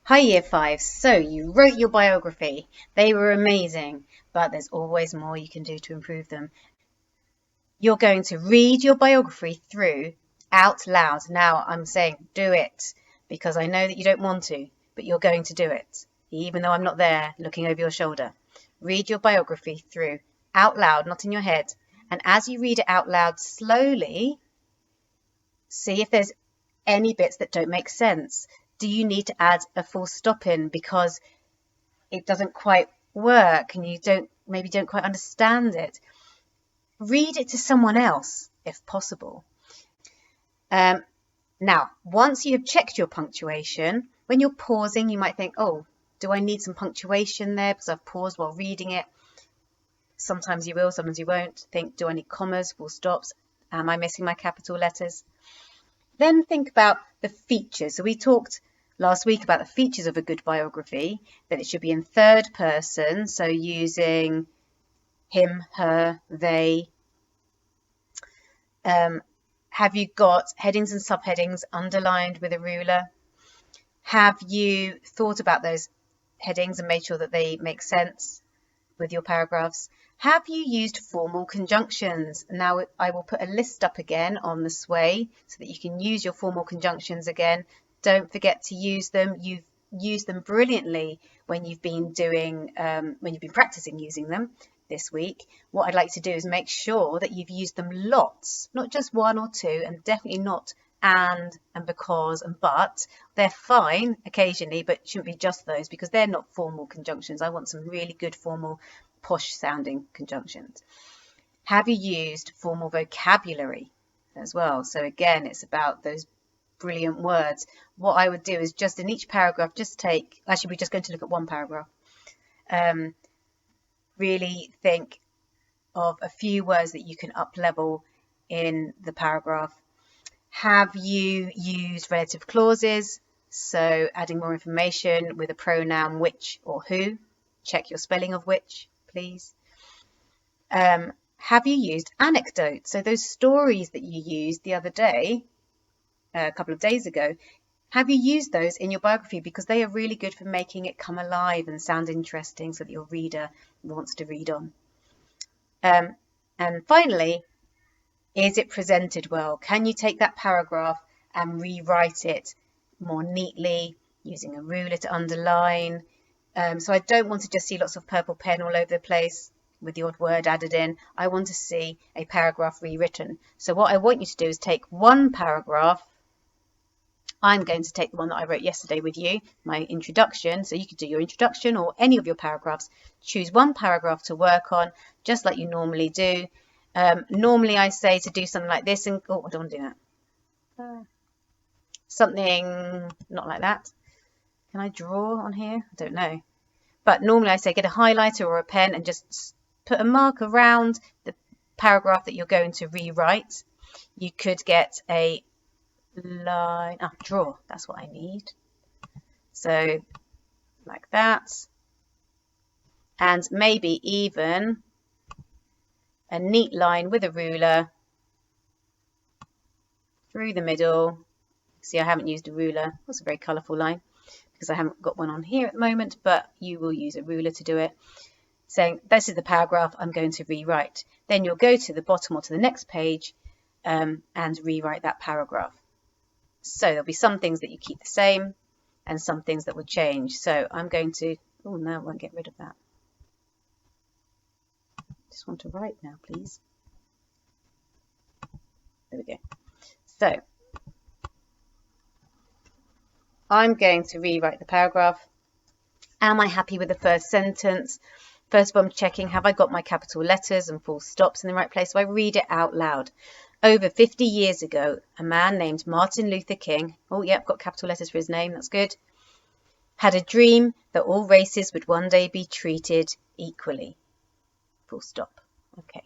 Hi Year 5, so you wrote your biography. They were amazing, but there's always more you can do to improve them. You're going to read your biography through out loud. Now I'm saying do it because I know that you don't want to, but you're going to do it, even though I'm not there looking over your shoulder. Read your biography through out loud, not in your head. And as you read it out loud slowly, see if there's any bits that don't make sense. Do you need to add a full stop in because it doesn't quite work and you don't quite understand it? Read it to someone else if possible. Now, once you have checked your punctuation, when you're pausing, you might think, oh, do I need some punctuation there because I've paused while reading it? Sometimes you will, sometimes you won't. Think, do I need commas, full stops? Am I missing my capital letters? Then think about the features. So we talked last week about the features of a good biography, that it should be in third person, so using him, her, they. Have you got headings and subheadings underlined with a ruler? Have you thought about those headings and made sure that they make sense with your paragraphs? Have you used formal conjunctions? Now I will put a list up again on the sway so that you can use your formal conjunctions again. Don't forget to use them. You've used them brilliantly when you've been practicing using them this week. What I'd like to do is make sure that you've used them lots, not just one or two, and definitely not and because and but. They're fine occasionally, but shouldn't be just those because they're not formal conjunctions. I want some really good formal posh sounding conjunctions. Have you used formal vocabulary as well? So again, it's about those brilliant words. What I would do is just in each paragraph, actually we're just going to look at one paragraph. Really think of a few words that you can up level in the paragraph. Have you used relative clauses? So adding more information with a pronoun which or who. Check your spelling of which, please. Have you used anecdotes? So those stories that you used the other day, a couple of days ago, have you used those in your biography? Because they are really good for making it come alive and sound interesting so that your reader wants to read on. And finally, is it presented well? Can you take that paragraph and rewrite it more neatly using a ruler to underline? So I don't want to just see lots of purple pen all over the place with the odd word added in. I want to see a paragraph rewritten. So what I want you to do is take one paragraph. I'm going to take the one that I wrote yesterday with you, my introduction. So you could do your introduction or any of your paragraphs. Choose one paragraph to work on, just like you normally do. Normally I say to do something like this and, oh, I don't want to do that. Something not like that. Can I draw on here? I don't know. But normally I say get a highlighter or a pen and just put a mark around the paragraph that you're going to rewrite. You could get a line, draw, that's what I need. So like that. And maybe even a neat line with a ruler through the middle. See, I haven't used a ruler. That's a very colourful line because I haven't got one on here at the moment, but you will use a ruler to do it. Saying, this is the paragraph I'm going to rewrite. Then you'll go to the bottom or to the next page and rewrite that paragraph. So there'll be some things that you keep the same and some things that will change. So I'm going to, oh no, I won't get rid of that. Just want to write now, please. There we go. So I'm going to rewrite the paragraph. Am I happy with the first sentence? First of all, I'm checking, have I got my capital letters and full stops in the right place? So I read it out loud. Over 50 years ago, a man named Martin Luther King, oh yeah, I've got capital letters for his name, that's good, had a dream that all races would one day be treated equally. Full stop. Okay.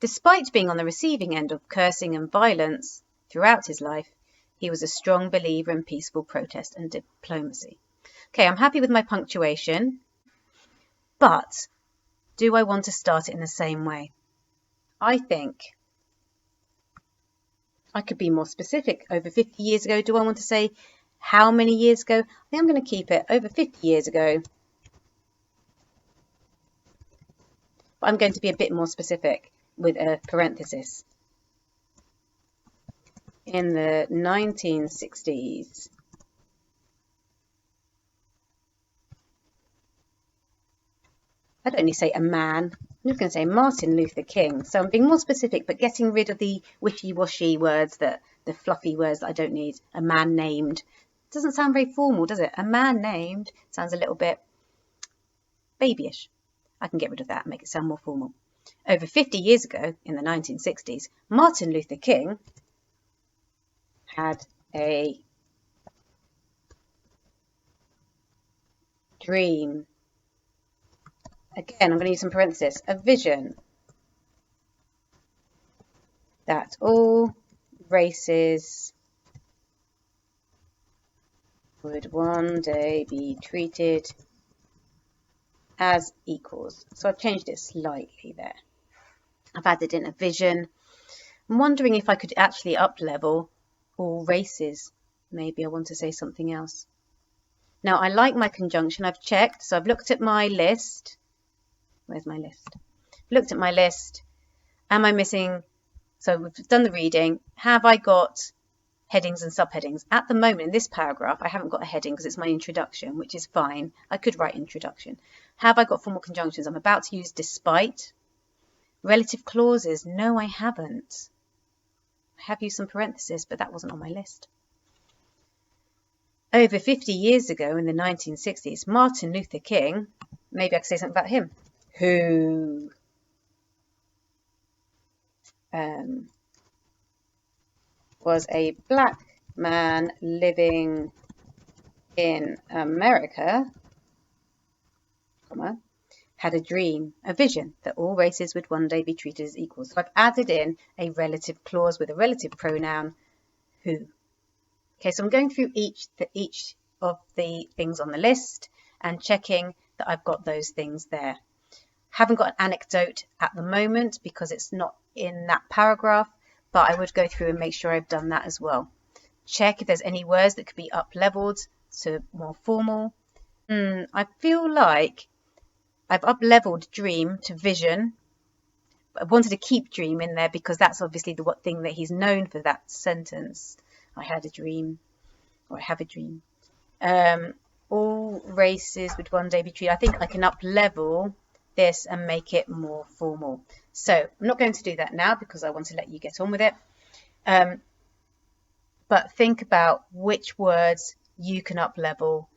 Despite being on the receiving end of cursing and violence throughout his life, he was a strong believer in peaceful protest and diplomacy. Okay, I'm happy with my punctuation, but do I want to start it in the same way? I think I could be more specific. Over 50 years ago, do I want to say How many years ago? I think I'm going to keep it over 50 years ago. But I'm going to be a bit more specific with a parenthesis. In the 1960s. I'd only say a man. I'm just going to say Martin Luther King. So I'm being more specific, but getting rid of the wishy-washy words, the fluffy words that I don't need. A man named. Doesn't sound very formal, does it? A man named sounds a little bit babyish. I can get rid of that and make it sound more formal. Over 50 years ago, in the 1960s, Martin Luther King had a dream. Again, I'm going to use some parentheses. A vision that all races would one day be treated as equals. So I've changed it slightly there. I've added in a vision. I'm wondering if I could actually up-level all races. Maybe I want to say something else. Now, I like my conjunction. I've checked. So I've looked at my list. Where's my list? Looked at my list. Am I missing? So we've done the reading. Have I got headings and subheadings? At the moment, in this paragraph, I haven't got a heading because it's my introduction, which is fine. I could write introduction. Have I got formal conjunctions? I'm about to use despite. Relative clauses. No, I haven't. I have used some parentheses, but that wasn't on my list. Over 50 years ago, in the 1960s, Martin Luther King, maybe I could say something about him, who was a black man living in America, had a dream, a vision that all races would one day be treated as equals. So I've added in a relative clause with a relative pronoun, who. Okay, so I'm going through each of the things on the list and checking that I've got those things there. Haven't got an anecdote at the moment because it's not in that paragraph, but I would go through and make sure I've done that as well. Check if there's any words that could be up-leveled to more formal. I feel like I've up-leveled dream to vision. But I wanted to keep dream in there because that's obviously the thing that he's known for, that sentence. I had a dream, or I have a dream. All races would one day be treated. I think I can up-level this and make it more formal. So I'm not going to do that now because I want to let you get on with it. But think about which words you can up-level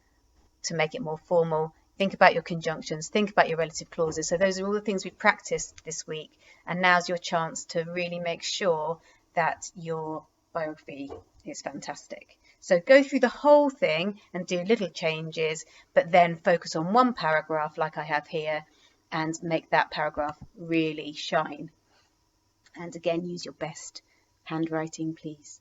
to make it more formal. Think about your conjunctions. Think about your relative clauses. So those are all the things we've practiced this week. And now's your chance to really make sure that your biography is fantastic. So go through the whole thing and do little changes, but then focus on one paragraph like I have here and make that paragraph really shine. And again, use your best handwriting, please.